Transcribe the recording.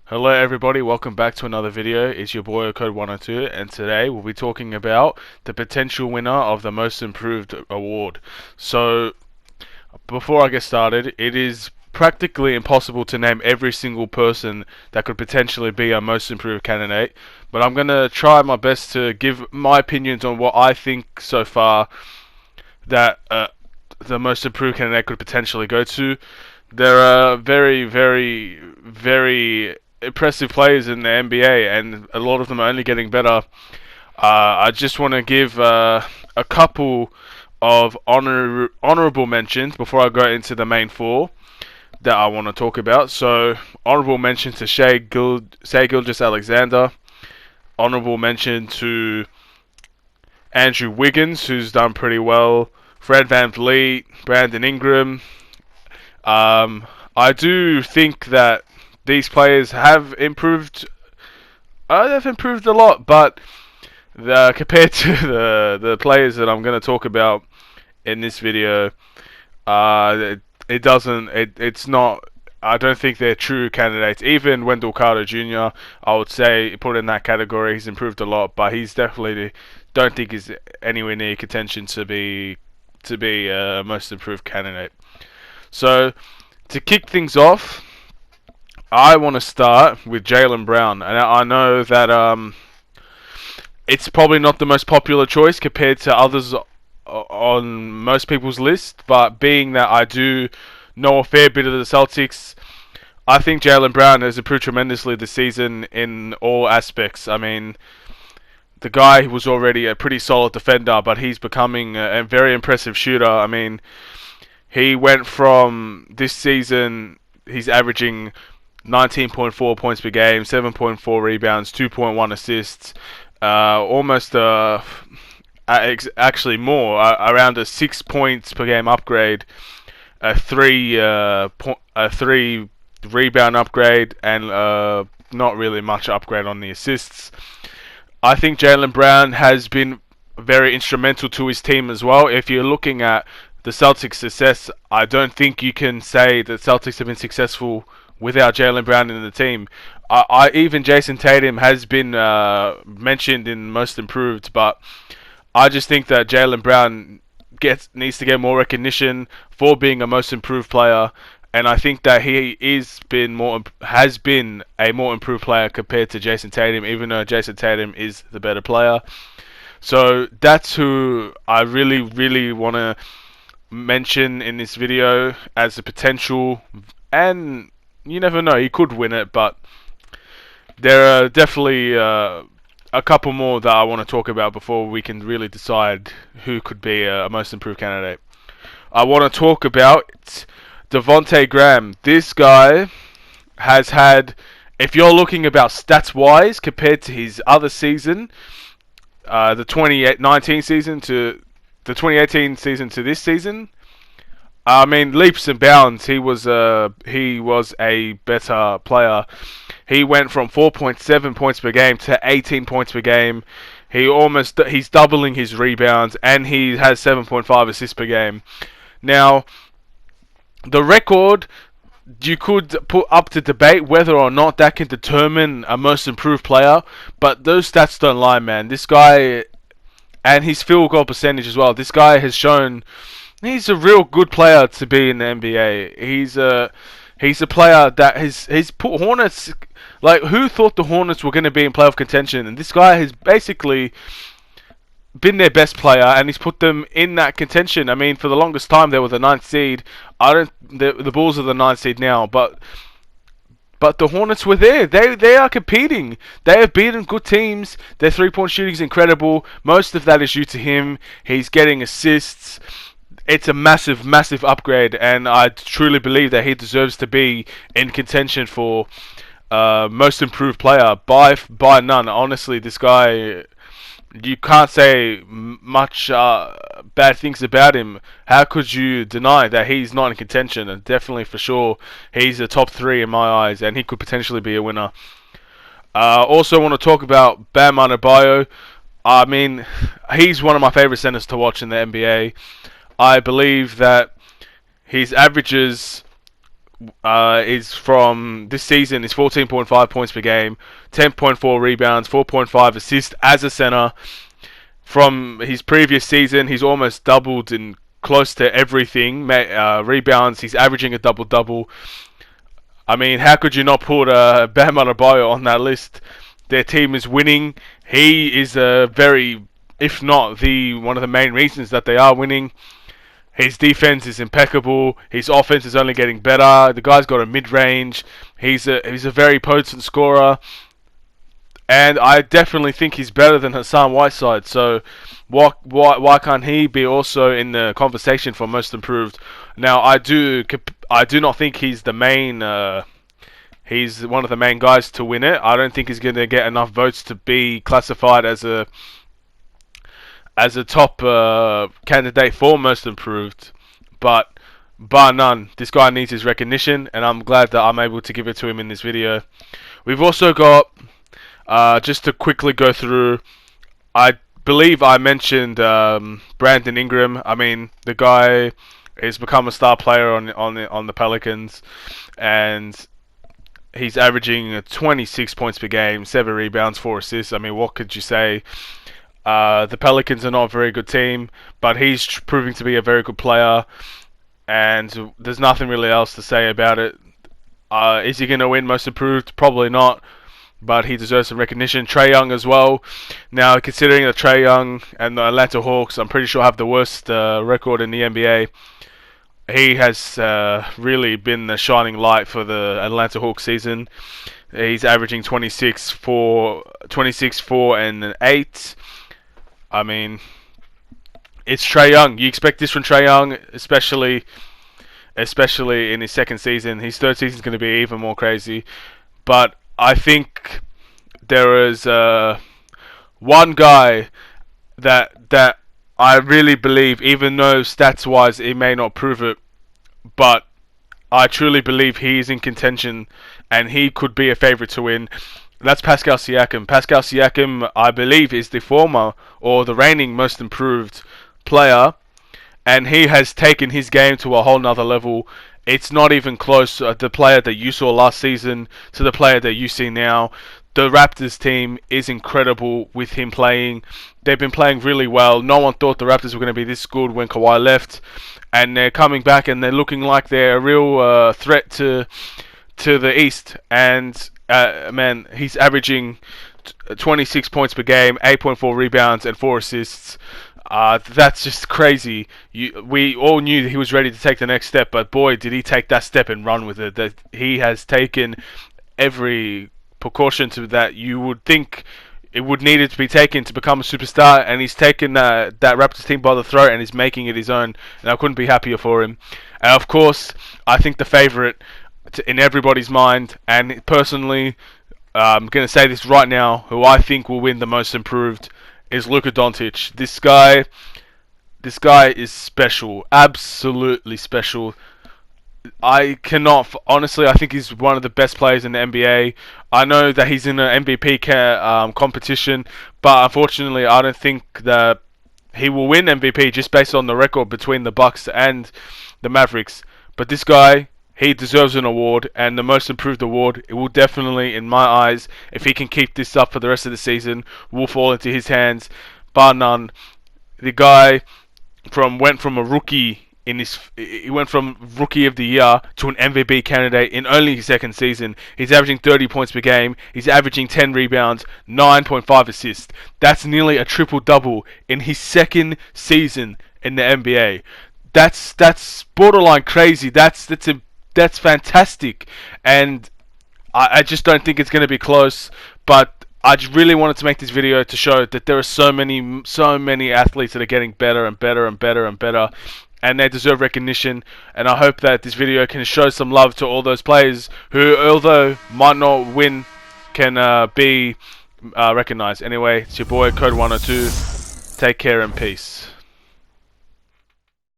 Hello everybody, welcome back to another video. It's your boy Code 102 and today we'll be talking about the potential winner of the Most Improved award. So before I get started, it is practically impossible to name every single person that could potentially be a Most Improved candidate, but I'm going to try my best to give my opinions on what I think so far that the Most Improved candidate could potentially go to. There are very impressive players in the NBA, and a lot of them are only getting better. I just want to give a couple of honorable mentions before I go into the main four that I want to talk about. So, honorable mention to Shai Gilgeous-Alexander. Honorable mention to Andrew Wiggins, who's done pretty well. Fred VanVleet, Brandon Ingram. I do think that these players have improved. They've improved a lot, but compared to the players that I'm going to talk about in this video, it doesn't. It's not. I don't think they're true candidates. Even Wendell Carter Jr., I would say, put in that category. He's improved a lot, but he's definitely don't think he's anywhere near contention to be a most improved candidate. So to kick things off, I want to start with Jaylen Brown, and I know that it's probably not the most popular choice compared to others on most people's list, but being that I do know a fair bit of the Celtics, I think Jaylen Brown has improved tremendously this season in all aspects. I mean, the guy was already a pretty solid defender, but he's becoming a very impressive shooter. I mean, he went from this season, he's averaging 19.4 points per game, 7.4 rebounds, 2.1 assists, almost actually more, around a 6 points per game upgrade, a three rebound upgrade, and not really much upgrade on the assists. I think Jaylen Brown has been very instrumental to his team as well. If you're looking at the Celtics' success, I don't think you can say that Celtics have been successful without Jaylen Brown in the team. Even Jason Tatum has been mentioned in Most Improved, but I just think that Jaylen Brown needs to get more recognition for being a Most Improved player, and I think that he has been a more improved player compared to Jason Tatum, even though Jason Tatum is the better player. So that's who I really want to mention in this video as a potential, and you never know, he could win it, but there are definitely a couple more that I want to talk about before we can really decide who could be a most improved candidate. I want to talk about Devontae Graham. This guy has had, if you're looking about stats wise compared to his other season, the 2019 season to the 2018 season to this season, I mean, leaps and bounds. He was a better player. He went from 4.7 points per game to 18 points per game. He's doubling his rebounds, and he has 7.5 assists per game. Now, the record, you could put up to debate whether or not that can determine a most improved player, but those stats don't lie, man. This guy, and his field goal percentage as well, this guy has shown he's a real good player to be in the NBA. He's a player that he's put Hornets, like, who thought the Hornets were going to be in playoff contention, and this guy has basically been their best player, and he's put them in that contention. I mean, for the longest time they were the ninth seed. The Bulls are the ninth seed now, but the Hornets were there. They are competing. They have beaten good teams. Their 3-point shooting is incredible. Most of that is due to him. He's getting assists. It's a massive upgrade, and I truly believe that he deserves to be in contention for most improved player by none. Honestly, this guy, you can't say much bad things about him. How could you deny that he's not in contention? And definitely, for sure, he's a top 3 in my eyes, and he could potentially be a winner. Also want to talk about Bam Adebayo. I mean, he's one of my favorite centers to watch in the NBA. I believe that his averages is from this season is 14.5 points per game, 10.4 rebounds, 4.5 assists as a center. From his previous season, he's almost doubled in close to everything. Rebounds, he's averaging a double-double. I mean, how could you not put Bam Adebayo on that list? Their team is winning. He is a very, if not the one of the main reasons that they are winning. His defense is impeccable. His offense is only getting better. The guy's got a mid-range. He's a very potent scorer, and I definitely think he's better than Hassan Whiteside. So why can't he be also in the conversation for most improved? Now I do not think he's the main. He's one of the main guys to win it. I don't think he's going to get enough votes to be classified as a top candidate for most improved. But bar none, this guy needs his recognition, and I'm glad that I'm able to give it to him in this video. We've also got, just to quickly go through, I believe I mentioned Brandon Ingram. I mean, the guy has become a star player on the Pelicans, and he's averaging 26 points per game, 7 rebounds, 4 assists. I mean, what could you say? The Pelicans are not a very good team, but he's proving to be a very good player, and there's nothing really else to say about it. Is he going to win most improved? Probably not, but he deserves some recognition. Trae Young as well. Now, considering that Trae Young and the Atlanta Hawks, I'm pretty sure have the worst record in the NBA, he has really been the shining light for the Atlanta Hawks season. He's averaging 26, 4, and 8. I mean, it's Trae Young. You expect this from Trae Young, especially in his second season. His third season is going to be even more crazy. But I think there is one guy that I really believe, even though stats-wise he may not prove it, but I truly believe he is in contention and he could be a favourite to win. That's Pascal Siakam. Pascal Siakam, I believe, is the former or the reigning most improved player, and he has taken his game to a whole nother level. It's not even close. The player that you saw last season to the player that you see now. The Raptors team is incredible with him playing. They've been playing really well. No one thought the Raptors were going to be this good when Kawhi left, and they're coming back and they're looking like they're a real threat to the East. And man, he's averaging 26 points per game, 8.4 rebounds, and 4 assists. That's just crazy. We all knew that he was ready to take the next step, but boy, did he take that step and run with it. That he has taken every precaution to that you would think it would need it to be taken to become a superstar, and he's taken that Raptors team by the throat and he's making it his own, and I couldn't be happier for him. And of course, I think the favourite in everybody's mind, and personally, I'm going to say this right now, who I think will win the most improved is Luka Doncic. This guy is special, absolutely special. I cannot, honestly, I think he's one of the best players in the NBA. I know that he's in an MVP competition, but unfortunately, I don't think that he will win MVP just based on the record between the Bucks and the Mavericks. But this guy, he deserves an award, and the most improved award, it will definitely, in my eyes, if he can keep this up for the rest of the season, will fall into his hands, bar none. The guy went from a rookie he went from rookie of the year to an MVP candidate in only his second season. He's averaging 30 points per game. He's averaging 10 rebounds, 9.5 assists. That's nearly a triple-double in his second season in the NBA. That's borderline crazy. That's fantastic, and I just don't think it's going to be close. But I just really wanted to make this video to show that there are so many athletes that are getting better and better and better and better, and they deserve recognition. And I hope that this video can show some love to all those players who, although might not win, can be recognized. Anyway, it's your boy Code 102. Take care and peace.